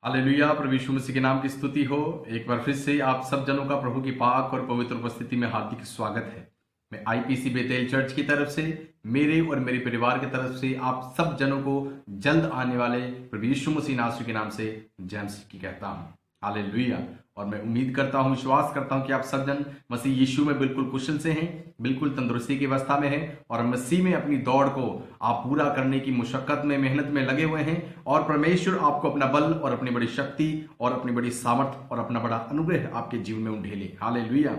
Hallelujah. प्रभु यीशु मसीह के नाम की स्तुति हो। एक बार फिर से आप सब जनों का प्रभु की पाक और पवित्र उपस्थिति में हार्दिक स्वागत है। मैं आईपीसी बेतेल चर्च की तरफ से, मेरे और मेरे परिवार की तरफ से आप सब जनों को जल्द आने वाले प्रभु यीशु मसीह नासरी के नाम से जय मसीह की कहता हूँ। हालेलुया। और मैं उम्मीद करता हूँ, विश्वास करता हूँ कि आप सब जन मसीह यीशु में बिल्कुल कुशल से हैं, बिल्कुल तंदुरुस्ती की अवस्था में हैं और मसीह में अपनी दौड़ को आप पूरा करने की मुशक्कत में, मेहनत में लगे हुए हैं। और परमेश्वर आपको अपना बल और अपनी बड़ी शक्ति और अपनी बड़ी सामर्थ और अपना बड़ा अनुग्रह आपके जीवन में उंडेले। हालेलुया।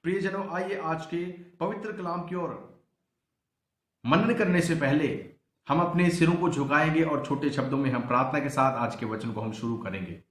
प्रियजनों, आइए आज के पवित्र कलाम की ओर मनन करने से पहले हम अपने सिरों को झुकाएंगे और छोटे शब्दों में हम प्रार्थना के साथ आज के वचन को हम शुरू करेंगे।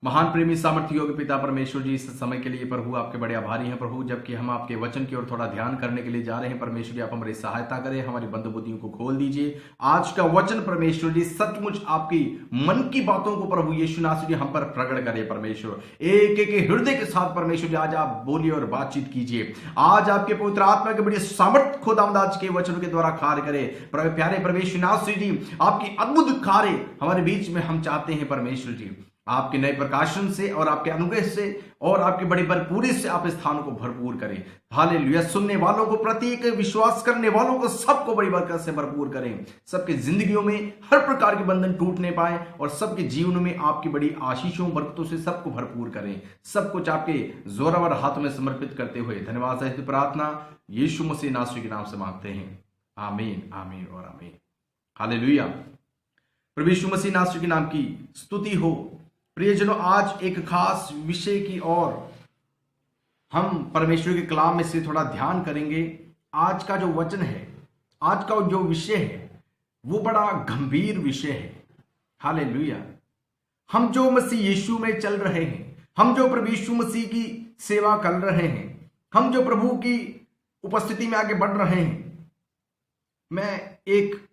महान प्रेमी सामर्थ्य योग्य पिता परमेश्वर जी, इस समय के लिए प्रभु आपके बड़े आभारी हैं प्रभु। जबकि हम आपके वचन की ओर थोड़ा ध्यान करने के लिए जा रहे हैं परमेश्वर जी, आप हमारी सहायता करें, हमारी बंद बुद्धियों को खोल दीजिए। आज का वचन परमेश्वर जी सचमुच आपकी मन की बातों को प्रभु यीशु नासरी जी हम पर प्रकट करें परमेश्वर। एक एक हृदय के साथ परमेश्वर जी आज आप बोलिए और बातचीत कीजिए। आज आपके पवित्र आत्मा के बड़ी सामर्थ्य खुदावंद आज के वचनों के द्वारा कार्य करे। प्यारे परमेश्वर नासरी जी, आपकी अद्भुत कार्य हमारे बीच में हम चाहते हैं परमेश्वर जी। आपके नए प्रकाशन से और आपके अनुग्रह से और आपकी बड़ी भरपूरी से आप स्थानों को भरपूर करें। हालेलुया। सुनने वालों को, प्रत्येक विश्वास करने वालों को, सबको बड़ी बरकत से भरपूर करें। सबके जिंदगियों में हर प्रकार के बंधन टूटने पाए और सबके जीवन में आपकी बड़ी आशीषों बरकतों से सबको भरपूर करें। सब कुछ आपके जोरावर हाथों में समर्पित करते हुए धन्यवाद सहित प्रार्थना यीशु मसीह नासरी के नाम से मांगते हैं। आमीन, आमीन और आमीन। हालेलुया। प्रभु यीशु मसीह नासरी के नाम की स्तुति हो। प्रियजनों, आज एक खास विषय की ओर हम परमेश्वर के कलाम में से थोड़ा ध्यान करेंगे। आज का जो वचन है, आज का जो विषय है, वो बड़ा गंभीर विषय है। हालेलुया। हम जो मसीह यीशु में चल रहे हैं, हम जो प्रभु यीशु मसीह की सेवा कर रहे हैं, हम जो प्रभु की उपस्थिति में आगे बढ़ रहे हैं, मैं एक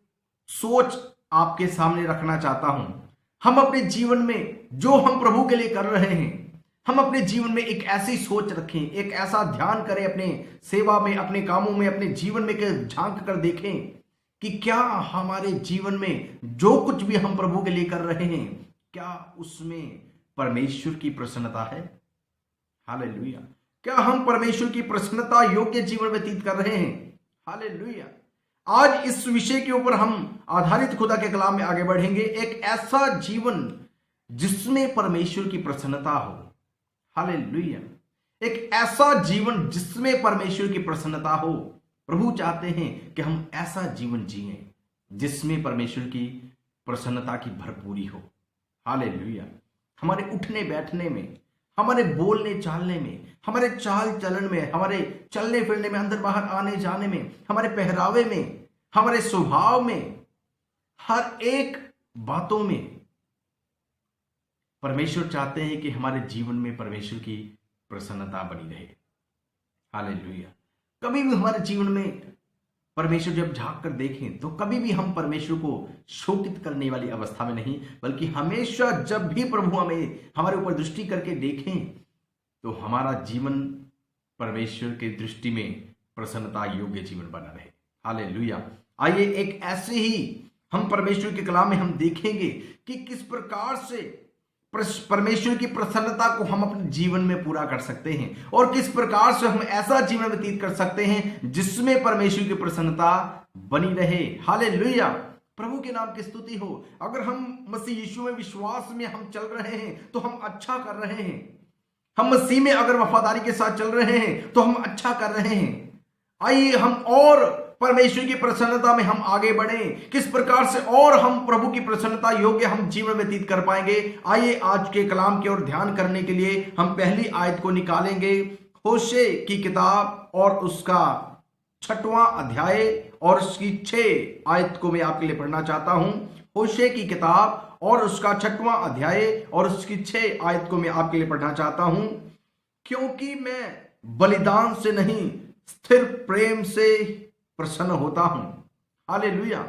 सोच आपके सामने रखना चाहता हूं। हम अपने जीवन में जो हम प्रभु के लिए कर रहे हैं, हम अपने जीवन में एक ऐसी सोच रखें, एक ऐसा ध्यान करें अपने सेवा में, अपने कामों में, अपने जीवन में झांक कर देखें कि क्या हमारे जीवन में जो कुछ भी हम प्रभु के लिए कर रहे हैं, क्या उसमें परमेश्वर की प्रसन्नता है। हालेलुया। क्या हम परमेश्वर की प्रसन्नता योग्य जीवन व्यतीत कर रहे हैं। हालेलुया। आज इस विषय के ऊपर हम आधारित खुदा के कलाम में आगे बढ़ेंगे। एक ऐसा जीवन जिसमें परमेश्वर की प्रसन्नता हो। हालेलुया। एक ऐसा जीवन जिसमें परमेश्वर की प्रसन्नता हो। प्रभु चाहते हैं कि हम ऐसा जीवन जिएं जिसमें परमेश्वर की प्रसन्नता की भरपूरी हो। हालेलुया। हमारे उठने बैठने में, हमारे बोलने चालने में, हमारे चाल चलन में, हमारे चलने फिरने में, अंदर बाहर आने जाने में, हमारे पहरावे में, हमारे स्वभाव में, हर एक बातों में परमेश्वर चाहते हैं कि हमारे जीवन में परमेश्वर की प्रसन्नता बनी रहे। हालेलुया। कभी भी हमारे जीवन में परमेश्वर जब झांक कर देखें तो कभी भी हम परमेश्वर को शोकित करने वाली अवस्था में नहीं, बल्कि हमेशा जब भी प्रभु हमारे ऊपर दृष्टि करके देखें तो हमारा जीवन परमेश्वर की दृष्टि में प्रसन्नता योग्य जीवन बना रहे। हालेलुया। आइए एक ऐसे ही हम परमेश्वर के कलाम में हम देखेंगे कि किस प्रकार से परमेश्वर की प्रसन्नता को हम अपने जीवन में पूरा कर सकते हैं और किस प्रकार से हम ऐसा जीवन व्यतीत कर सकते हैं जिसमें परमेश्वर की प्रसन्नता बनी रहे। हालेलुया। प्रभु के नाम की स्तुति हो। अगर हम मसीह यीशु में विश्वास में हम चल रहे हैं तो हम अच्छा कर रहे हैं। हम मसीह में अगर वफादारी के साथ चल रहे हैं तो हम अच्छा कर रहे हैं। आइए हम और परमेश्वर की प्रसन्नता में हम आगे बढ़ें। किस प्रकार से और हम प्रभु की प्रसन्नता योग्य हम जीवन व्यतीत कर पाएंगे। आइए आज के कलाम की ओर ध्यान करने के लिए हम पहली आयत को निकालेंगे। होशे की किताब और उसका 6वां अध्याय और उसकी 6 आयत को मैं आपके लिए पढ़ना चाहता हूं। होशे की किताब और उसका 6वां अध्याय और उसकी 6 आयत को मैं आपके लिए पढ़ना चाहता हूं। क्योंकि मैं बलिदान से नहीं, स्थिर प्रेम से प्रसन्न होता हूं। हालेलुया।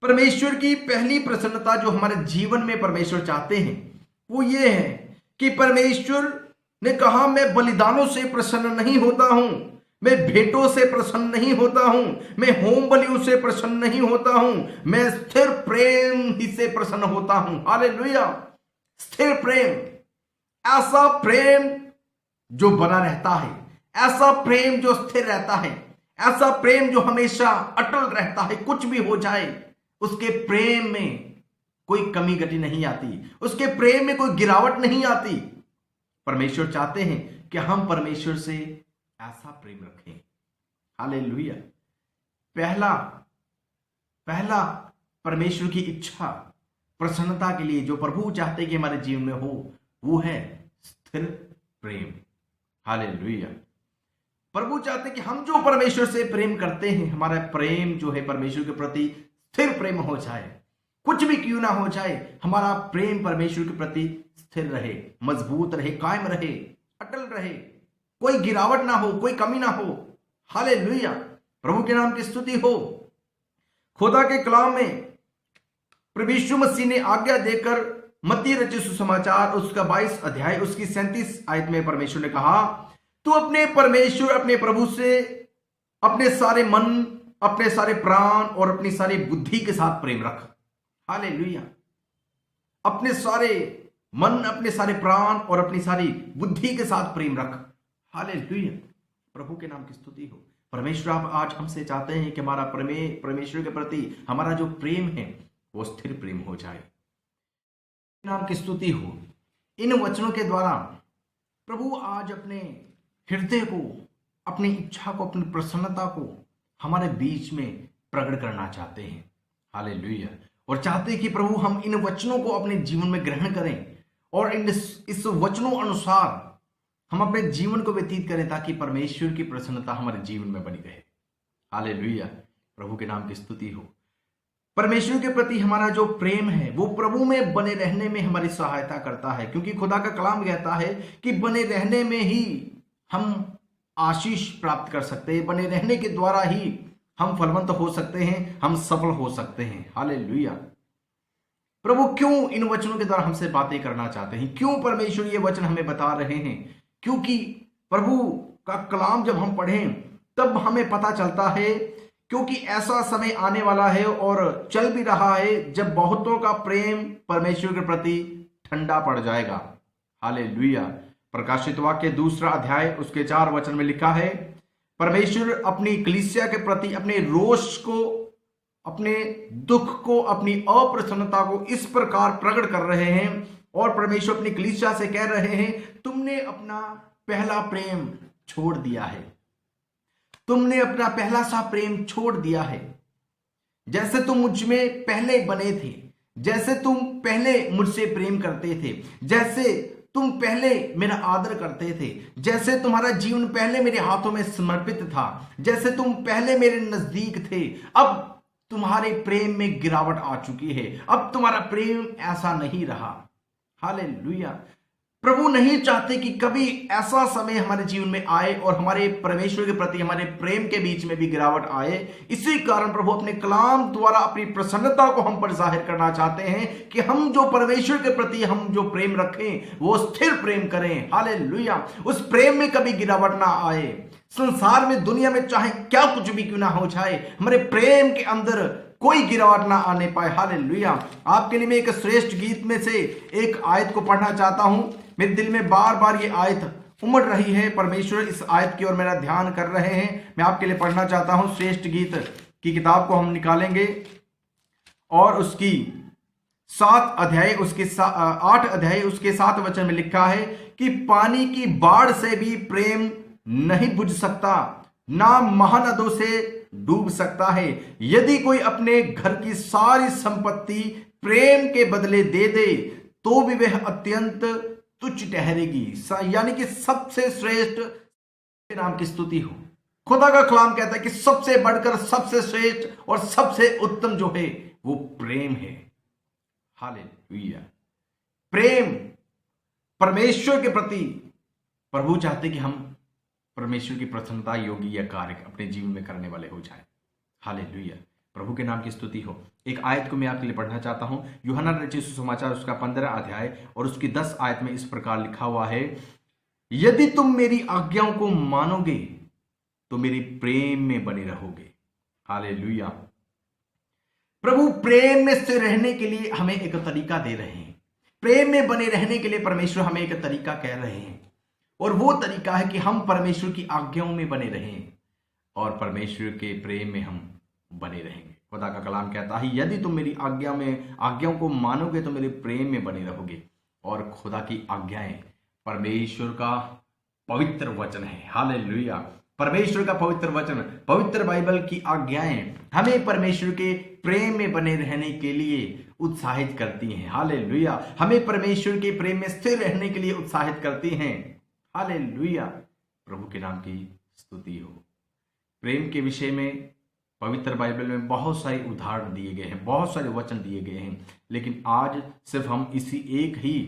परमेश्वर की पहली प्रसन्नता जो हमारे जीवन में परमेश्वर चाहते हैं वो ये है कि परमेश्वर ने कहा, मैं बलिदानों से प्रसन्न नहीं होता हूं, मैं भेंटों से प्रसन्न नहीं होता हूं, मैं होम बलियों से प्रसन्न नहीं होता हूं, मैं स्थिर प्रेम ही से प्रसन्न होता हूं। हालेलुया। स्थिर प्रेम, ऐसा प्रेम जो बना रहता है, ऐसा प्रेम जो स्थिर रहता है, ऐसा प्रेम जो हमेशा अटल रहता है। कुछ भी हो जाए, उसके प्रेम में कोई कमी घटी नहीं आती, उसके प्रेम में कोई गिरावट नहीं आती। परमेश्वर चाहते हैं कि हम परमेश्वर से ऐसा प्रेम रखें। हालेलुया। पहला परमेश्वर की इच्छा प्रसन्नता के लिए जो प्रभु चाहते कि हमारे जीवन में हो, वो है स्थिर प्रेम। हालेलुया। प्रभु चाहते कि हम जो परमेश्वर से प्रेम करते हैं, हमारा प्रेम जो है परमेश्वर के प्रति स्थिर प्रेम हो जाए। कुछ भी क्यों ना हो जाए, हमारा प्रेम परमेश्वर के प्रति स्थिर रहे, मजबूत रहे, कायम रहे, अटल रहे, कोई गिरावट ना हो, कोई कमी ना हो। हालेलुया। प्रभु के नाम की स्तुति हो। खुदा के कलाम में प्रभु यीशु मसीह ने आज्ञा देकर मत्ती रचित सुसमाचार उसका 22 अध्याय उसकी 37 आयत में परमेश्वर ने कहा, तू अपने परमेश्वर अपने प्रभु से अपने सारे मन, अपने सारे प्राण और अपनी सारी बुद्धि के साथ प्रेम रख। हालेलुया। अपने सारे मन, अपने सारे प्राण और अपनी सारी बुद्धि के साथ प्रेम रख। हालेलुया। प्रभु के नाम की स्तुति हो। परमेश्वर आप आज हमसे चाहते हैं कि हमारा परमेश्वर के प्रति हमारा जो प्रेम है वो स्थिर प्रेम हो जाए। नाम की स्तुति हो। इन वचनों के द्वारा प्रभु आज अपने हृदय को, अपनी इच्छा को, अपनी प्रसन्नता को हमारे बीच में प्रकट करना चाहते हैं। हालेलुया। और चाहते हैं कि प्रभु हम इन वचनों को अपने जीवन में ग्रहण करें और इस वचनों अनुसार हम अपने जीवन को व्यतीत करें, ताकि परमेश्वर की प्रसन्नता हमारे जीवन में बनी रहे। हालेलुया। प्रभु के नाम की स्तुति हो। परमेश्वर के प्रति हमारा जो प्रेम है वो प्रभु में बने रहने में हमारी सहायता करता है, क्योंकि खुदा का कलाम कहता है कि बने रहने में ही हम आशीष प्राप्त कर सकते हैं, बने रहने के द्वारा ही हम फलवंत हो सकते हैं, हम सफल हो सकते हैं। हालेलुया। प्रभु क्यों इन वचनों के द्वारा हमसे बातें करना चाहते हैं? क्यों परमेश्वर ये वचन हमें बता रहे हैं? क्योंकि प्रभु का कलाम जब हम पढ़ें तब हमें पता चलता है, क्योंकि ऐसा समय आने वाला है और चल भी रहा है जब बहुतों का प्रेम परमेश्वर के प्रति ठंडा पड़ जाएगा। हालेलुया। प्रकाशित वाक्य 2 अध्याय उसके 4 वचन में लिखा है, परमेश्वर अपनी कलीसिया के प्रति अपने रोष को, अपने दुख को, अपनी अप्रसन्नता को इस प्रकार प्रकट कर रहे हैं और परमेश्वर अपनी कलीसिया से कह रहे हैं, तुमने अपना पहला प्रेम छोड़ दिया है। तुमने अपना पहला सा प्रेम छोड़ दिया है। जैसे तुम मुझ में पहले बने थे, जैसे तुम पहले मुझसे प्रेम करते थे, जैसे तुम पहले मेरा आदर करते थे, जैसे तुम्हारा जीवन पहले मेरे हाथों में समर्पित था, जैसे तुम पहले मेरे नजदीक थे, अब तुम्हारे प्रेम में गिरावट आ चुकी है। अब तुम्हारा प्रेम ऐसा नहीं रहा। हालेलुया। प्रभु नहीं चाहते कि कभी ऐसा समय हमारे जीवन में आए और हमारे परमेश्वर के प्रति हमारे प्रेम के बीच में भी गिरावट आए। इसी कारण प्रभु अपने कलाम द्वारा अपनी प्रसन्नता को हम पर जाहिर करना चाहते हैं कि हम जो परमेश्वर के प्रति हम जो प्रेम रखें वो स्थिर प्रेम करें। हालेलुया। उस प्रेम में कभी गिरावट ना आए। संसार में, दुनिया में चाहे क्या कुछ भी क्यों ना हो जाए, हमारे प्रेम के अंदर कोई गिरावट ना आने पाए। हालेलुया। आपके लिए मैं एक श्रेष्ठ गीत में से एक आयत को पढ़ना चाहता हूं। मेरे दिल में बार बार ये आयत उमड़ रही है। परमेश्वर इस आयत की ओर मेरा ध्यान कर रहे हैं। मैं आपके लिए पढ़ना चाहता हूं। श्रेष्ठ गीत की किताब को हम निकालेंगे और उसकी 8 अध्याय उसके 7 वचन में लिखा है कि पानी की बाढ़ से भी प्रेम नहीं बुझ सकता, ना महानदों से डूब सकता है। यदि कोई अपने घर की सारी संपत्ति प्रेम के बदले दे दे तो भी वह अत्यंत तुच्छ ठहरेगी। यानी कि सबसे श्रेष्ठ नाम की स्तुति हो। खुदा का कलाम कहता है कि सबसे बढ़कर, सबसे श्रेष्ठ और सबसे उत्तम जो है वो प्रेम है। हालेलुया। प्रेम परमेश्वर के प्रति प्रभु चाहते कि हम परमेश्वर की प्रसन्नता योगी या कार्य अपने जीवन में करने वाले हो जाए। हालेलुया। प्रभु के नाम की स्तुति हो। एक आयत को मैं आपके लिए पढ़ना चाहता हूं। यूहन्ना रचित सुसमाचार उसका 15 अध्याय और उसकी 10 आयत में इस प्रकार लिखा हुआ है, यदि तुम मेरी आज्ञाओं को मानोगे तो मेरी प्रेम में बने रहोगे। हालेलुया। प्रभु प्रेम में से रहने के लिए हमें एक तरीका दे रहे हैं। प्रेम में बने रहने के लिए परमेश्वर हमें एक तरीका कह रहे हैं, और वो तरीका है कि हम परमेश्वर की आज्ञाओं में बने रहें और परमेश्वर के प्रेम में हम बने रहेंगे। खुदा का कलाम कहता है, यदि तुम मेरी आज्ञाओं को मानोगे तो मेरे प्रेम में बने रहोगे। और खुदा की आज्ञाएं परमेश्वर का पवित्र वचन है। हालेलुया। परमेश्वर का पवित्र वचन, पवित्र बाइबल की आज्ञाएं हमें परमेश्वर के प्रेम में बने रहने के लिए उत्साहित करती हैं। हालेलुया। हमें परमेश्वर के प्रेम में स्थिर रहने के लिए उत्साहित करती हैं। हालेलुया। प्रभु के नाम की स्तुति हो। प्रेम के विषय में पवित्र बाइबल में बहुत सारे उदाहरण दिए गए हैं, बहुत सारे वचन दिए गए हैं, लेकिन आज सिर्फ हम इसी एक ही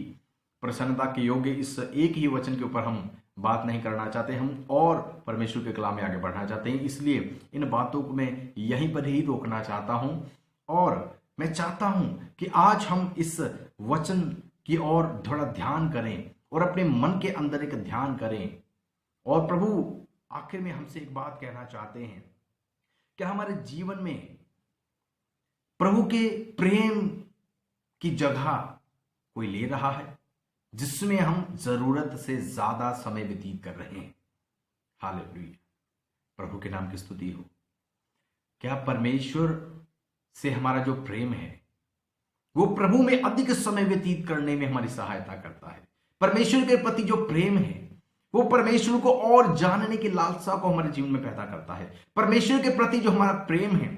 प्रसन्नता के योग्य इस एक ही वचन के ऊपर हम बात नहीं करना चाहते, हम और परमेश्वर के कलाम में आगे बढ़ना चाहते हैं। इसलिए इन बातों को मैं यहीं पर ही रोकना चाहता हूं, और मैं चाहता हूं कि आज हम इस वचन की ओर थोड़ा ध्यान करें और अपने मन के अंदर एक ध्यान करें। और प्रभु आखिर में हमसे एक बात कहना चाहते हैं, क्या हमारे जीवन में प्रभु के प्रेम की जगह कोई ले रहा है जिसमें हम जरूरत से ज्यादा समय व्यतीत कर रहे हैं? हालेलुया। प्रभु के नाम की स्तुति हो। क्या परमेश्वर से हमारा जो प्रेम है वो प्रभु में अधिक समय व्यतीत करने में हमारी सहायता करता है? परमेश्वर के प्रति जो प्रेम है वो परमेश्वर को और जानने की लालसा को हमारे जीवन में पैदा करता है। परमेश्वर के प्रति जो हमारा प्रेम है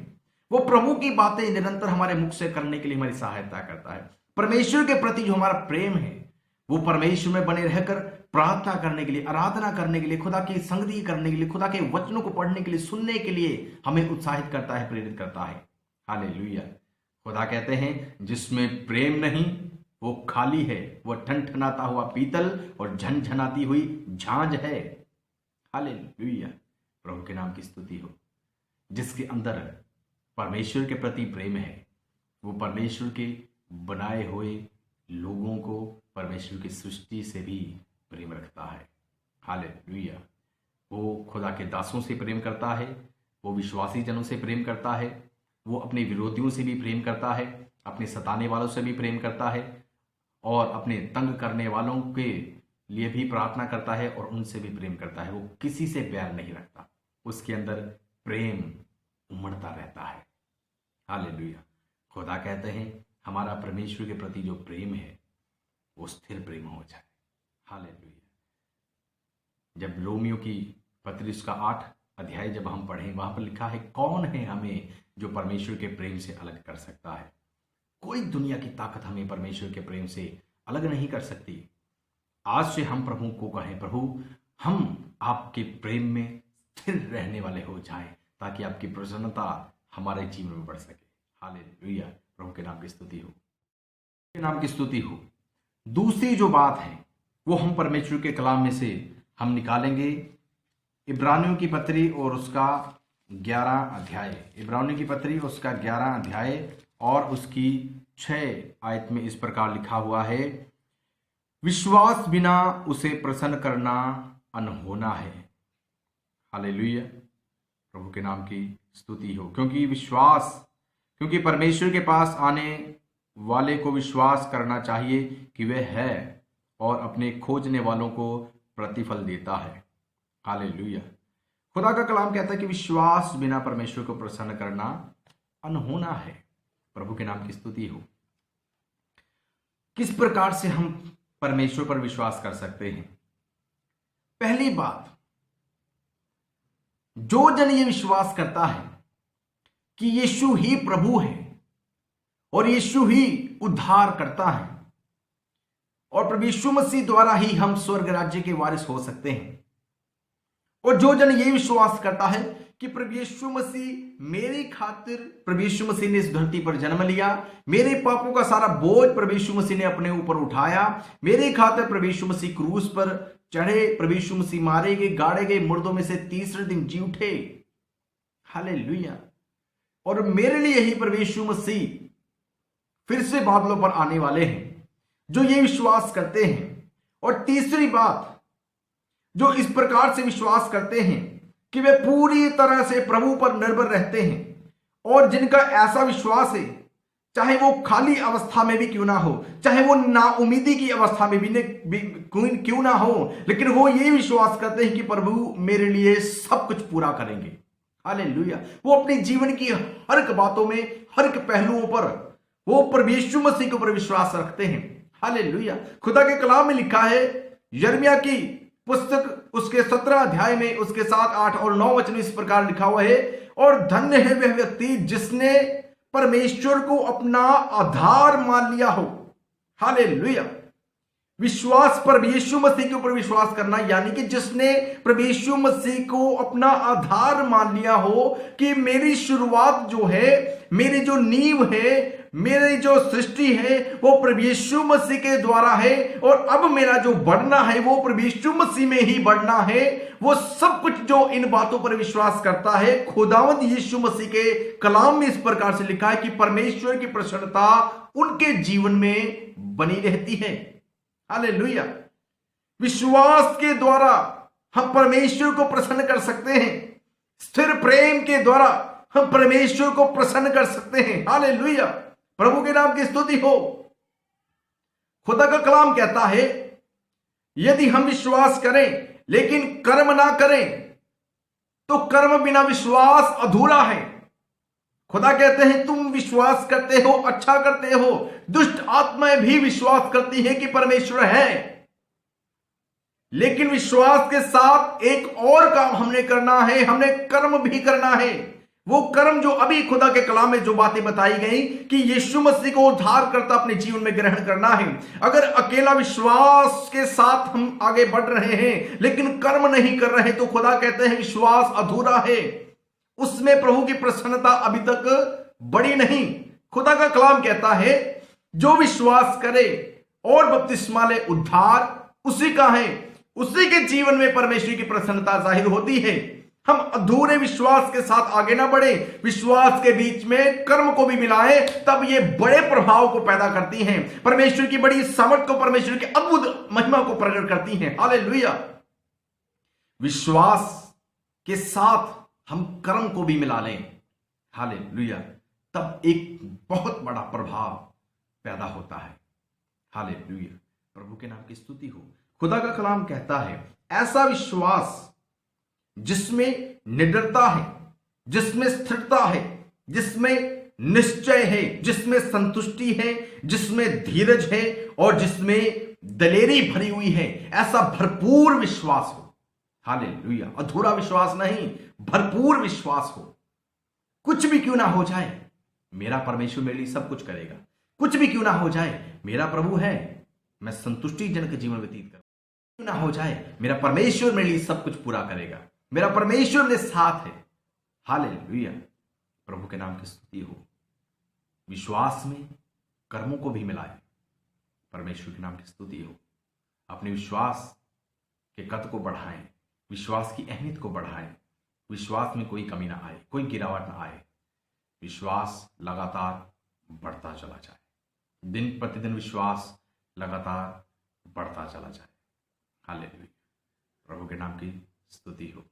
वो प्रभु की बातें निरंतर हमारे मुख से करने के लिए हमारी सहायता करता है। परमेश्वर के प्रति जो हमारा प्रेम है वो परमेश्वर में बने रहकर प्रार्थना करने के लिए, आराधना करने के लिए, खुदा की संगति करने के लिए, खुदा के वचनों को पढ़ने के लिए, सुनने के लिए हमें उत्साहित करता है, प्रेरित करता है। हालेलुया। खुदा कहते हैं जिसमें प्रेम नहीं वो खाली है, वो ठनठनाता हुआ पीतल और झनझनाती हुई झांझ है। हालेलुया। प्रभु के नाम की स्तुति हो। जिसके अंदर परमेश्वर के प्रति प्रेम है वो परमेश्वर के बनाए हुए लोगों को, परमेश्वर की सृष्टि से भी प्रेम रखता है। हालेलुया। वो खुदा के दासों से प्रेम करता है, वो विश्वासी जनों से प्रेम करता है, वो अपने विरोधियों से भी प्रेम करता है, अपने सताने वालों से भी प्रेम करता है, और अपने तंग करने वालों के लिए भी प्रार्थना करता है और उनसे भी प्रेम करता है। वो किसी से बैर नहीं रखता, उसके अंदर प्रेम उमड़ता रहता है। हालेलुया। खुदा कहते हैं हमारा परमेश्वर के प्रति जो प्रेम है वो स्थिर प्रेम हो जाए। हालेलुया। जब रोमियो की पत्री उसका 8 अध्याय जब हम पढ़ें, वहां पर लिखा है, कौन है हमें जो परमेश्वर के प्रेम से अलग कर सकता है? कोई दुनिया की ताकत हमें परमेश्वर के प्रेम से अलग नहीं कर सकती। आज से हम प्रभु को कहें, प्रभु हम आपके प्रेम में स्थिर रहने वाले हो जाएं, ताकि आपकी प्रसन्नता हमारे जीवन में बढ़ सके। हालेलुया। प्रभु के नाम की स्तुति हो, के नाम की स्तुति हो। दूसरी जो बात है वो हम परमेश्वर के कलाम में से हम निकालेंगे इब्रानियों की पत्री और उसका 11 अध्याय। इब्रानियों की पत्री उसका 11 अध्याय और उसकी 6 आयत में इस प्रकार लिखा हुआ है, विश्वास बिना उसे प्रसन्न करना अनहोना है। हालेलुया। प्रभु के नाम की स्तुति हो। क्योंकि परमेश्वर के पास आने वाले को विश्वास करना चाहिए कि वह है और अपने खोजने वालों को प्रतिफल देता है। हालेलुया। खुदा का कलाम कहता है कि विश्वास बिना परमेश्वर को प्रसन्न करना अनहोना है। प्रभु के नाम की स्तुति हो। किस प्रकार से हम परमेश्वर पर विश्वास कर सकते हैं? पहली बात, जो जन ये विश्वास करता है कि यीशु ही प्रभु है और यीशु ही उद्धार करता है और प्रभु यीशु मसीह द्वारा ही हम स्वर्ग राज्य के वारिस हो सकते हैं, और जो जन ये विश्वास करता है कि प्रभु यीशु मसीह मेरी खातिर, प्रभु यीशु मसीह ने इस धरती पर जन्म लिया, मेरे पापों का सारा बोझ प्रभु यीशु मसीह ने अपने ऊपर उठाया, मेरे खातिर प्रभु यीशु मसीह क्रूस पर चढ़े, प्रभु यीशु मसीह मारे गए, गाड़े गए, मुर्दों में से तीसरे दिन जी उठे। हालेलुया। और मेरे लिए ही प्रभु यीशु मसीह फिर से बादलों पर आने वाले हैं। जो ये विश्वास करते हैं, और तीसरी बात, जो इस प्रकार से विश्वास करते हैं कि वे पूरी तरह से प्रभु पर निर्भर रहते हैं और जिनका ऐसा विश्वास है, चाहे वो खाली अवस्था में भी क्यों ना हो, चाहे वो नाउमीदी की अवस्था में भी क्यों ना हो, लेकिन वो ये विश्वास करते हैं कि प्रभु मेरे लिए सब कुछ पूरा करेंगे। हालेलुया। वो अपने जीवन की हर एक बातों में, हर एक पहलुओं पर वो प्रभु यीशु मसीह के ऊपर विश्वास रखते हैं। हालेलुया। खुदा के कलाम में लिखा है, यिर्मयाह की पुस्तक उसके 17 अध्याय में उसके 7, 8 और 9 वचन इस प्रकार लिखा हुआ है, और धन्य है वह व्यक्ति जिसने परमेश्वर को अपना आधार मान लिया हो। हालेलुया। विश्वास प्रभु यीशु मसीह के ऊपर विश्वास करना, यानी कि जिसने प्रभु यीशु मसीह को अपना आधार मान लिया हो कि मेरी शुरुआत जो है, मेरी जो नींव है, मेरी जो सृष्टि है वो प्रभु यीशु मसीह के द्वारा है, और अब मेरा जो बढ़ना है वो प्रभु यीशु मसीह में ही बढ़ना है। वो सब कुछ जो इन बातों पर विश्वास करता है, खुदावंद यीशु मसीह के कलाम में इस प्रकार से लिखा है कि परमेश्वर की प्रसन्नता उनके जीवन में बनी रहती है। हालेलुया। विश्वास के द्वारा हम परमेश्वर को प्रसन्न कर सकते हैं। स्थिर प्रेम के द्वारा हम परमेश्वर को प्रसन्न कर सकते हैं। हालेलुया। प्रभु के नाम की स्तुति हो। खुदा का कलाम कहता है, यदि हम विश्वास करें लेकिन कर्म ना करें तो कर्म बिना विश्वास अधूरा है। खुदा कहते हैं, तुम विश्वास करते हो, अच्छा करते हो, दुष्ट आत्माएं भी विश्वास करती हैं कि परमेश्वर है, लेकिन विश्वास के साथ एक और काम हमने करना है, हमने कर्म भी करना है। वो कर्म जो अभी खुदा के कलाम में जो बातें बताई गई कि यीशु मसीह को उद्धारकर्ता अपने जीवन में ग्रहण करना है। अगर अकेला विश्वास के साथ हम आगे बढ़ रहे हैं लेकिन कर्म नहीं कर रहे, तो खुदा कहते हैं विश्वास अधूरा है, उसमें प्रभु की प्रसन्नता अभी तक बढ़ी नहीं। खुदा का कलाम कहता है, जो विश्वास करे और बपतिस्मा ले उद्धार उसी का है, उसी के जीवन में परमेश्वर की प्रसन्नता जाहिर होती है। हम अधूरे विश्वास के साथ आगे ना बढ़े, विश्वास के बीच में कर्म को भी मिलाएं, तब ये बड़े प्रभाव को पैदा करती हैं, परमेश्वर की बड़ी सामर्थ को, परमेश्वर की अद्भुत महिमा को प्रकट करती हैं। हालेलुया। विश्वास के साथ हम कर्म को भी मिला लें, हालेलुया, तब एक बहुत बड़ा प्रभाव पैदा होता है। हालेलुया। प्रभु के नाम की स्तुति हो। खुदा का कलाम कहता है, ऐसा विश्वास जिसमें निडरता है, जिसमें स्थिरता है, जिसमें निश्चय है, जिसमें संतुष्टि है, जिसमें धीरज है और जिसमें दलेरी भरी हुई है, ऐसा भरपूर विश्वास हो। हालेलुया। अधूरा विश्वास नहीं, भरपूर विश्वास हो। कुछ भी क्यों ना हो जाए, मेरा परमेश्वर मेरे लिए सब कुछ करेगा। कुछ भी क्यों ना हो जाए, मेरा प्रभु है, मैं संतुष्टिजनक जीवन व्यतीत करूं। क्यों ना हो जाए, मेरा परमेश्वर मेरे लिए सब कुछ पूरा करेगा, मेरा परमेश्वर मेरे साथ है। हालेलुया। प्रभु के नाम की स्तुति हो। विश्वास में कर्मों को भी मिलाए। परमेश्वर के नाम की स्तुति हो। अपने विश्वास के कद को बढ़ाएं, विश्वास की अहमियत को बढ़ाएं। विश्वास में कोई कमी ना आए, कोई गिरावट ना आए। विश्वास लगातार बढ़ता चला जाए, दिन प्रतिदिन विश्वास लगातार बढ़ता चला जाए। हालेलुया। प्रभु के नाम की स्तुति हो।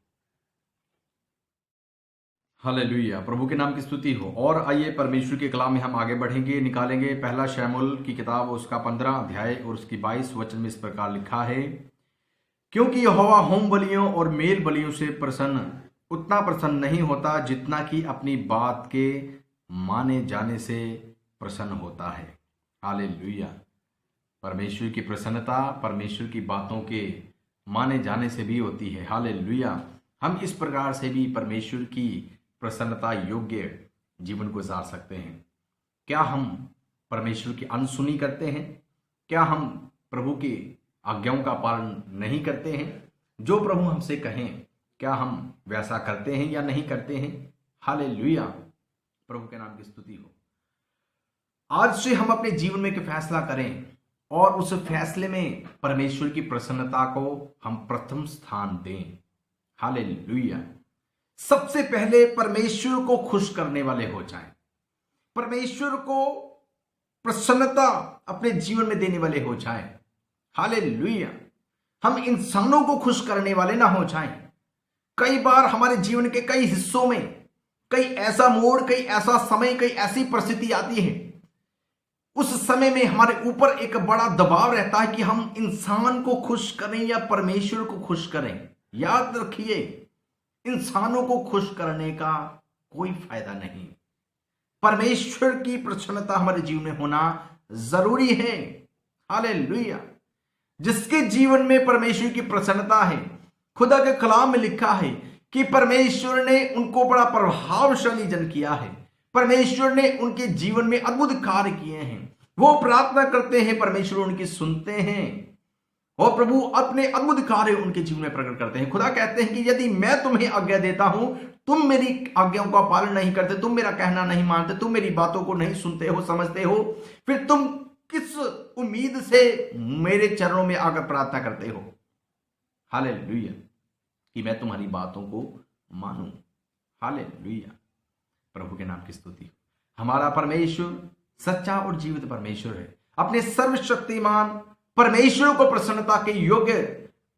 हालेलुया। प्रभु के नाम की स्तुति हो। और आइए परमेश्वर के कलाम में हम आगे बढ़ेंगे, निकालेंगे पहला शमूएल की किताब उसका 15 अध्याय और उसकी 22 वचन में इस प्रकार लिखा है, क्योंकि यहोवा होम बलियों और मेल बलियों से उतना प्रसन्न नहीं होता जितना कि अपनी बात के माने जाने से प्रसन्न होता है। हालेलुया। परमेश्वर की प्रसन्नता परमेश्वर की बातों के माने जाने से भी होती है। हालेलुया। हम इस प्रकार से भी परमेश्वर की प्रसन्नता योग्य जीवन गुजार सकते हैं। क्या हम परमेश्वर की अनसुनी करते हैं? क्या हम प्रभु की आज्ञाओं का पालन नहीं करते हैं? जो प्रभु हमसे कहें, क्या हम वैसा करते हैं या नहीं करते हैं? हालेलुया। प्रभु के नाम की स्तुति हो। आज से हम अपने जीवन में एक फैसला करें और उस फैसले में परमेश्वर की प्रसन्नता को हम प्रथम स्थान दें। हालेलुया। सबसे पहले परमेश्वर को खुश करने वाले हो जाएं, परमेश्वर को प्रसन्नता अपने जीवन में देने वाले हो जाएं। हालेलुया। हम इंसानों को खुश करने वाले ना हो जाएं, कई बार हमारे जीवन के कई हिस्सों में कई ऐसा मोड़, कई ऐसा समय, कई ऐसी परिस्थिति आती है, उस समय में हमारे ऊपर एक बड़ा दबाव रहता है कि हम इंसान को खुश करें या परमेश्वर को खुश करें। याद रखिए, इंसानों को खुश करने का कोई फायदा नहीं। परमेश्वर की प्रसन्नता हमारे जीवन में होना जरूरी है। हालेलुया। जिसके जीवन में परमेश्वर की प्रसन्नता है, खुदा के कलाम में लिखा है कि परमेश्वर ने उनको बड़ा प्रभावशाली जन किया है। परमेश्वर ने उनके जीवन में अद्भुत कार्य किए हैं। वो प्रार्थना करते हैं, परमेश्वर उनकी सुनते हैं और प्रभु अपने अद्भुत कार्य उनके जीवन में प्रकट करते हैं। खुदा कहते हैं कि यदि मैं तुम्हें आज्ञा देता हूं, तुम मेरी आज्ञाओं का पालन नहीं करते, तुम मेरा कहना नहीं मानते, तुम मेरी बातों को नहीं सुनते हो, समझते हो, फिर तुम किस उम्मीद से मेरे चरणों में आकर प्रार्थना करते हो? हालेलुया, कि मैं तुम्हारी बातों को मानूं। हालेलुया, प्रभु के नाम की स्तुति हो। हमारा परमेश्वर सच्चा और जीवित परमेश्वर है। अपने सर्वशक्तिमान परमेश्वर को प्रसन्नता के योग्य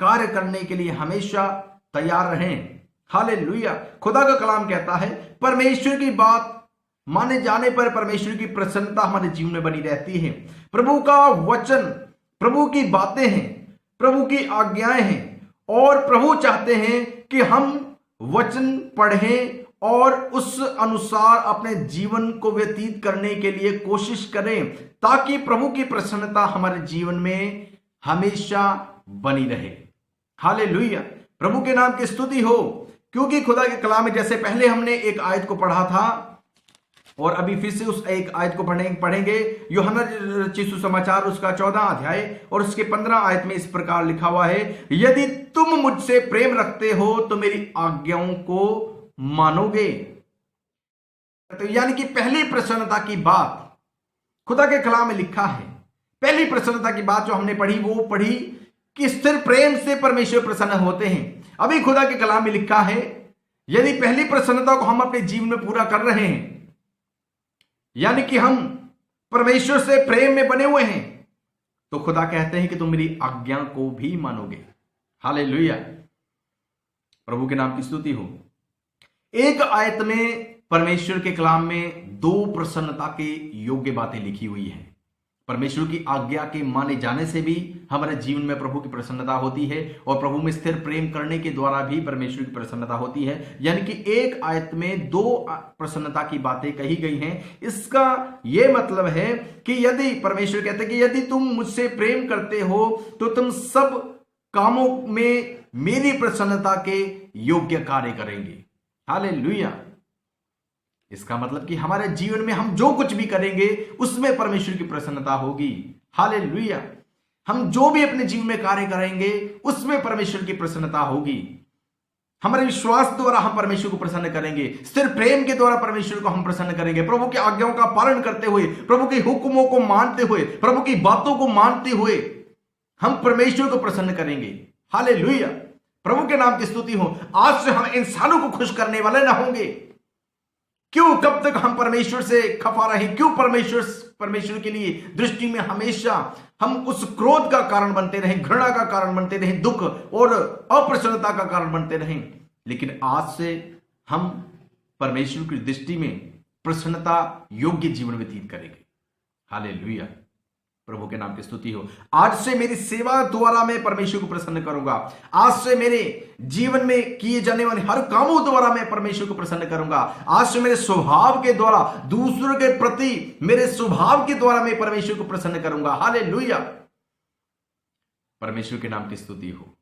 कार्य करने के लिए हमेशा तैयार रहें। हालेलुया। खुदा का कलाम कहता है, परमेश्वर की बात माने जाने पर परमेश्वर की प्रसन्नता हमारे जीवन में बनी रहती है। प्रभु का वचन, प्रभु की बातें हैं, प्रभु की आज्ञाएं हैं और प्रभु चाहते हैं कि हम वचन पढ़ें और उस अनुसार अपने जीवन को व्यतीत करने के लिए कोशिश करें, ताकि प्रभु की प्रसन्नता हमारे जीवन में हमेशा बनी रहे। हालेलुया, प्रभु के नाम की स्तुति हो। क्योंकि खुदा के कलाम में जैसे पहले हमने एक आयत को पढ़ा था और अभी फिर से उस एक आयत को पढ़ेंगे। यूहन्ना रचित सुसमाचार उसका 14 अध्याय और उसके 15 आयत में इस प्रकार लिखा हुआ है, यदि तुम मुझसे प्रेम रखते हो तो मेरी आज्ञाओं को मानोगे। तो यानी कि पहली प्रसन्नता की बात खुदा के कलाम में लिखा है। पहली प्रसन्नता की बात जो हमने पढ़ी वो पढ़ी कि स्थिर प्रेम से परमेश्वर प्रसन्न होते हैं। अभी खुदा के कलाम में लिखा है, यदि पहली प्रसन्नता को हम अपने जीवन में पूरा कर रहे हैं, यानी कि हम परमेश्वर से प्रेम में बने हुए हैं, तो खुदा कहते हैं कि तुम मेरी आज्ञा को भी मानोगे। हालेलुया, प्रभु के नाम की स्तुति हो। एक आयत में परमेश्वर के कलाम में 2 प्रसन्नता के योग्य बातें लिखी हुई हैं। परमेश्वर की आज्ञा के माने जाने से भी हमारे जीवन में प्रभु की प्रसन्नता होती है और प्रभु में स्थिर प्रेम करने के द्वारा भी परमेश्वर की प्रसन्नता होती है। यानी कि एक आयत में 2 प्रसन्नता की बातें कही गई हैं। इसका यह मतलब है कि यदि परमेश्वर कहते हैं कि यदि तुम मुझसे प्रेम करते हो तो तुम सब कामों में मेरी प्रसन्नता के योग्य कार्य करेंगे। हालेलुया। इसका मतलब कि हमारे जीवन में हम जो कुछ भी करेंगे उसमें परमेश्वर की प्रसन्नता होगी। हालेलुया। हम जो भी अपने जीवन में कार्य करेंगे उसमें परमेश्वर की प्रसन्नता होगी। हमारे विश्वास द्वारा हम परमेश्वर को प्रसन्न करेंगे, स्थिर प्रेम के द्वारा परमेश्वर को हम प्रसन्न करेंगे। प्रभु की आज्ञाओं का पालन करते हुए, प्रभु के हुक्मों को मानते हुए, प्रभु की बातों को मानते हुए हम परमेश्वर को प्रसन्न करेंगे। हालेलुया, प्रभु के नाम की स्तुति हो। आज से हम इंसानों को खुश करने वाले ना होंगे। क्यों? कब तक हम परमेश्वर से खफा रहे? क्यों परमेश्वर के लिए दृष्टि में हमेशा हम उस क्रोध का कारण बनते रहें, घृणा का कारण बनते रहें, दुख और अप्रसन्नता का कारण बनते रहें? लेकिन आज से हम परमेश्वर की दृष्टि में प्रसन्नता योग्य जीवन व्यतीत करेंगे। हालेलुया, प्रभु के नाम की स्तुति हो। आज से मेरी सेवा द्वारा मैं परमेश्वर को प्रसन्न करूंगा। आज से मेरे जीवन में किए जाने वाले हर कामों द्वारा मैं परमेश्वर को प्रसन्न करूंगा। आज से मेरे स्वभाव के द्वारा, दूसरों के प्रति मेरे स्वभाव के द्वारा मैं परमेश्वर को प्रसन्न करूंगा। हालेलुया, परमेश्वर के नाम की स्तुति हो।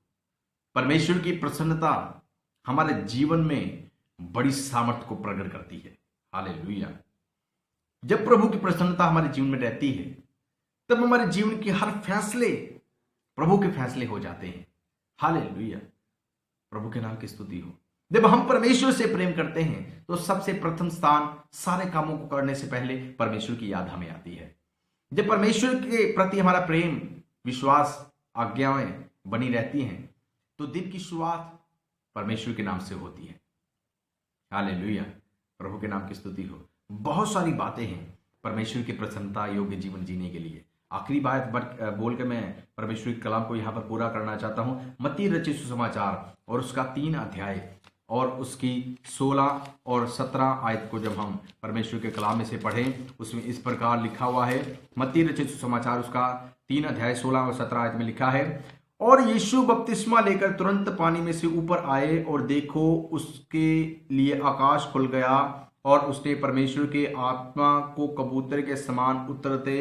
परमेश्वर की प्रसन्नता हमारे जीवन में बड़ी सामर्थ्य को प्रकट करती है। हालेलुया। जब प्रभु की प्रसन्नता हमारे जीवन में रहती है तब हमारे जीवन के हर फैसले प्रभु के फैसले हो जाते हैं। हालेलुया, प्रभु के नाम की स्तुति हो। जब हम परमेश्वर से प्रेम करते हैं तो सबसे प्रथम स्थान सारे कामों को करने से पहले परमेश्वर की याद हमें आती है। जब परमेश्वर के प्रति हमारा प्रेम, विश्वास, आज्ञाएं बनी रहती हैं तो दिन की शुरुआत परमेश्वर के नाम से होती है। हालेलुया, प्रभु के नाम की स्तुति हो। बहुत सारी बातें हैं परमेश्वर की प्रसन्नता योग्य जीवन जीने के लिए। आखिरी बात बोल के मैं परमेश्वर के कलाम को यहाँ पर पूरा करना चाहता हूँ। मत्ती रचित सुसमाचार और उसका 3 अध्याय और उसकी 16 और 17 आयत को जब हम परमेश्वर के कलाम में से पढ़ें, उसमें इस प्रकार लिखा हुआ है। मत्ती रचित सुसमाचार उसका 3 अध्याय 16 और 17 आयत में लिखा है, और यीशु बपतिस्मा लेकर तुरंत पानी में से ऊपर आए, और देखो उसके लिए आकाश खुल गया, और उसने परमेश्वर के आत्मा को कबूतर के समान उतरते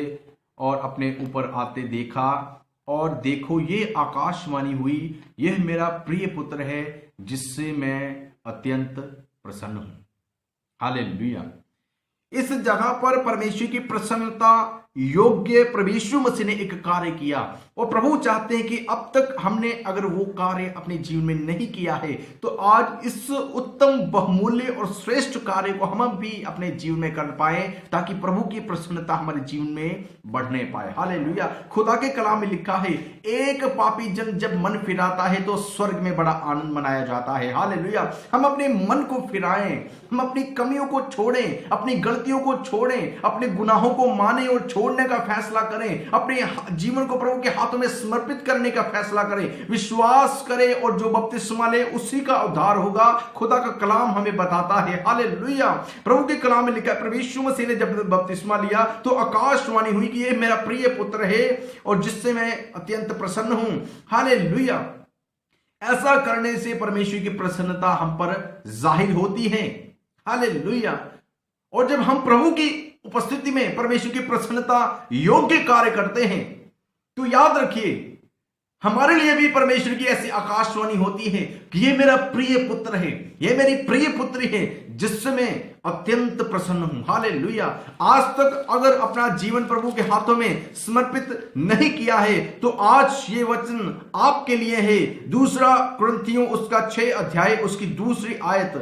और अपने ऊपर आते देखा, और देखो ये आकाशवाणी हुई, यह मेरा प्रिय पुत्र है जिससे मैं अत्यंत प्रसन्न हूं। हालेलुया। इस जगह पर परमेश्वर की प्रसन्नता योग्य प्रभु यीशु मसीह ने एक कार्य किया, और प्रभु चाहते हैं कि अब तक हमने अगर वो कार्य अपने जीवन में नहीं किया है, तो आज इस उत्तम बहुमूल्य और श्रेष्ठ कार्य को हम भी अपने जीवन में कर पाए, ताकि प्रभु की प्रसन्नता हमारे जीवन में बढ़ने पाए। हालेलुया। खुदा के कलाम में लिखा है, एक पापी जन जब मन फिराता है तो स्वर्ग में बड़ा आनंद मनाया जाता है। हालेलुया। हम अपने मन को फिराएं, हम अपनी कमियों को छोड़ें, अपनी गलतियों को छोड़ें, अपने गुनाहों को माने और छोड़ने का फैसला करें, अपने जीवन को प्रभु के हाथों में समर्पित करने का फैसला करें, विश्वास करें, और जो बपतिस्मा ले उसी का उद्धार होगा। खुदा का कलाम हमें बताता है। हालेलुया। प्रभु के कलाम में लिखा है, प्रभु यीशु मसीह ने जब बपतिस्मा लिया तो आकाशवाणी हुई कि ये मेरा प्रिय पुत्र है और जिससे मैं अत्यंत प्रसन्न हूं। हालेलुया। ऐसा करने से परमेश्वर की प्रसन्नता हम पर जाहिर होती है। हालेलुया। और जब हम प्रभु की उपस्थिति में परमेश्वर की प्रसन्नता योग्य कार्य करते हैं, तो याद रखिए हमारे लिए भी परमेश्वर की ऐसी आकाशवाणी होती है कि ये मेरा प्रिय पुत्र है, ये मेरी प्रिय पुत्री है जिससे मैं अत्यंत प्रसन्न हूं। हालेलुया। आज तक अगर अपना जीवन प्रभु के हाथों में समर्पित नहीं किया है, तो आज ये वचन आपके लिए है। 2 कुरिन्थियों उसका 6 अध्याय उसकी 2 आयत,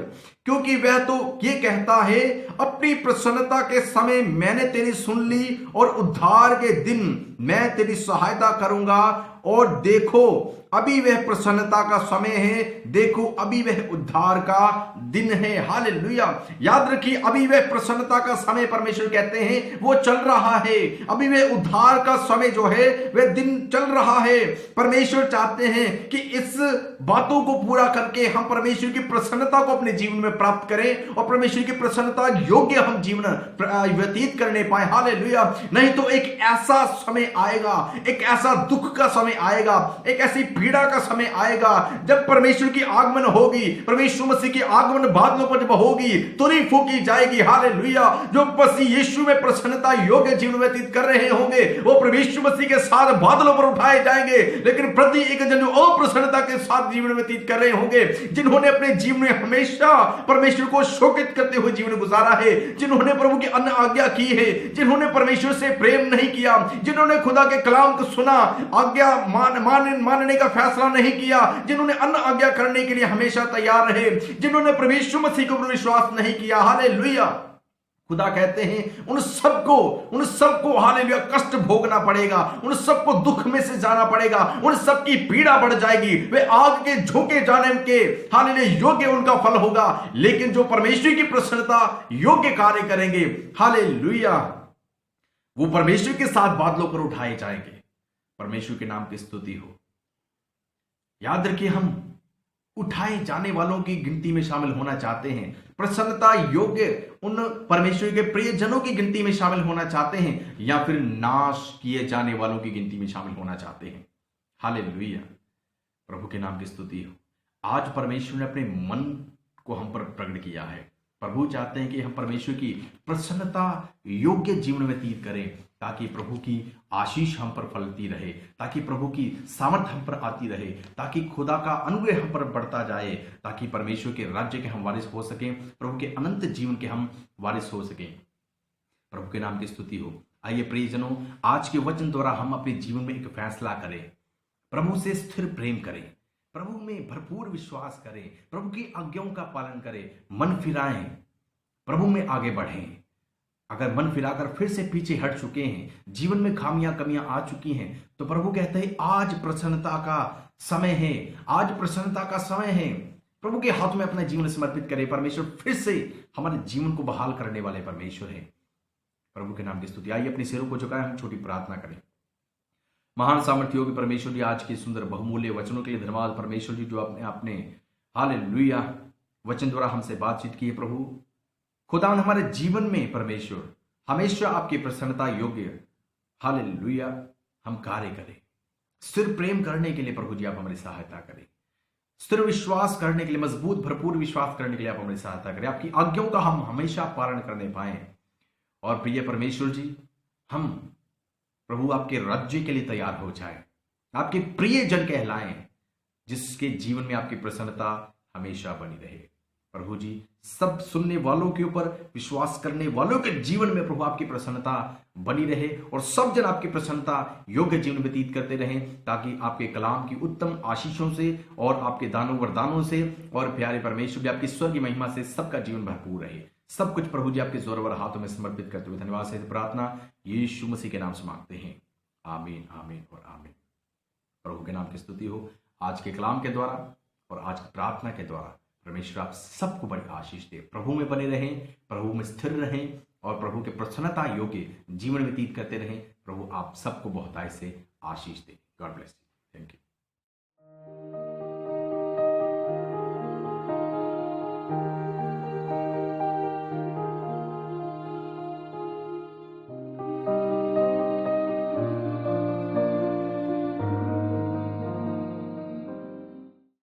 क्योंकि वह तो ये कहता है, अपनी प्रसन्नता के समय मैंने तेरी सुन ली, और उद्धार के दिन मैं तेरी सहायता करूंगा। और देखो अभी वह प्रसन्नता का समय है, देखो अभी वह उद्धार का दिन है। हालेलुया। याद रखिए, अभी वह प्रसन्नता का समय परमेश्वर कहते हैं वो चल रहा है। अभी वह उद्धार का समय जो है वह दिन चल रहा है। परमेश्वर चाहते हैं कि इस बातों को पूरा करके हम परमेश्वर की प्रसन्नता को अपने जीवन में प्राप्त करें, और परमेश्वर की प्रसन्नता योग्य हम जीवन व्यतीत करने पाए। हालेलुया। नहीं तो एक ऐसा समय आएगा, एक ऐसा दुख का समय आएगा, एक ऐसी पीड़ा का समय आएगा जब परमेश्वर की आगमन होगी, परमेश्वर मसीह की आगमन बादलों पर जब होगी, तुरही फूकी जाएगी। हालेलुया। जो मसीह यीशु में प्रसन्नता योग्य जीवन व्यतीत कर रहे होंगे, वो परमेश्वर मसीह के साथ बादलों पर उठाए जाएंगे। लेकिन प्रति एक जन जो अप्रसन्नता के साथ जीवन व्यतीत कर रहे होंगे, जिन्होंने अपने जीवन में हमेशा परमेश्वर को शोकित करते हुए जीवन गुजारा है, जिन्होंने प्रभु की अन्य आज्ञा की है, जिन्होंने परमेश्वर से प्रेम नहीं किया, जिन्होंने खुदा के कलाम को सुना, आज्ञा मानने का फैसला नहीं किया, जिन्होंने अन्य आज्ञा करने के लिए हमेशा तैयार रहे, जिन्होंने प्रभु मसीह को विश्वास नहीं किया। हालेलुया। खुदा कहते हैं उन सबको हालेलुया कष्ट भोगना पड़ेगा, उन सबको दुख में से जाना पड़ेगा, उन सबकी पीड़ा बढ़ जाएगी, वे आग के झोंके जाने के हालेलुया योग्य उनका फल होगा। लेकिन जो परमेश्वर की प्रसन्नता योग्य कार्य करेंगे, हालेलुया, वो परमेश्वर के साथ बादलों पर उठाए जाएंगे। परमेश्वर के नाम की स्तुति हो। याद रखिए, हम उठाए जाने वालों की गिनती में शामिल होना चाहते हैं, प्रसन्नता योग्य उन परमेश्वर के प्रिय जनों की गिनती में शामिल होना चाहते हैं, या फिर नाश किए जाने वालों की गिनती में शामिल होना चाहते हैं। हालेलुया। प्रभु के नाम की स्तुति हो। आज परमेश्वर ने अपने मन को हम पर प्रकट किया है। प्रभु चाहते हैं कि हम परमेश्वर की प्रसन्नता योग्य जीवन व्यतीत करें, ताकि प्रभु की आशीष हम पर फलती रहे, ताकि प्रभु की सामर्थ हम पर आती रहे, ताकि खुदा का अनुग्रह हम पर बढ़ता जाए, ताकि परमेश्वर के राज्य के हम वारिस हो सकें, प्रभु के अनंत जीवन के हम वारिस हो सकें। प्रभु के नाम की स्तुति हो। आइए प्रियजनों, आज के वचन द्वारा हम अपने जीवन में एक फैसला करें, प्रभु से स्थिर प्रेम करें, प्रभु में भरपूर विश्वास करें, प्रभु की आज्ञाओं का पालन करें, मन फिराएं, प्रभु में आगे बढ़ें। अगर मन फिराकर फिर से पीछे हट चुके हैं, जीवन में खामियां कमियां आ चुकी हैं, तो प्रभु कहते हैं आज प्रसन्नता का समय है, आज प्रसन्नता का समय है। प्रभु के हाथ में अपना जीवन समर्पित करें। परमेश्वर फिर से हमारे जीवन को बहाल करने वाले परमेश्वर है। प्रभु के नाम की स्तुति। आइए अपने सिरों को झुकाएं, हम छोटी प्रार्थना करें। महान सामर्थ्य योगी परमेश्वर जी, आज के सुंदर बहुमूल्य वचनों के लिए धन्यवाद। परमेश्वर जी, जो आपने हालेलुया वचन द्वारा हमसे बातचीत की है प्रभु। खुदा हमारे जीवन में परमेश्वर हमेशा आपकी प्रसन्नता योग्य हालेलुया हम कार्य करें। स्थिर प्रेम करने के लिए प्रभु जी आप हमारी सहायता करें। स्थिर विश्वास करने के लिए, मजबूत भरपूर विश्वास करने के लिए आप हमारी सहायता करें। आपकी आज्ञाओं का हम हमेशा पालन करने पाए। और प्रिय परमेश्वर जी, हम प्रभु आपके राज्य के लिए तैयार हो जाए, आपके प्रिय जन कहलाएं, जिसके जीवन में आपकी प्रसन्नता हमेशा बनी रहे। प्रभु जी, सब सुनने वालों के ऊपर, विश्वास करने वालों के जीवन में प्रभु आपकी प्रसन्नता बनी रहे और सब जन आपकी प्रसन्नता योग्य जीवन व्यतीत करते रहें, ताकि आपके कलाम की उत्तम आशीषों से और आपके दानों वरदानों से और प्यारे परमेश्वर जी आपकी स्वर्गीय महिमा से सबका जीवन भरपूर रहे। सब कुछ प्रभु जी आपके जोरवर हाथों में समर्पित करते हुए धन्यवाद से प्रार्थना यीशु मसीह के नाम से मांगते हैं। आमीन, आमीन और आमीन। प्रभु के नाम की स्तुति हो। आज के कलाम के द्वारा और आज की प्रार्थना के द्वारा परमेश्वर आप सबको बड़ी आशीष दे। प्रभु में बने रहें, प्रभु में स्थिर रहें और प्रभु के प्रसन्नता योग्य जीवन व्यतीत करते रहें। प्रभु आप सबको बहुतायत से आशीष दे। God bless you. Thank you.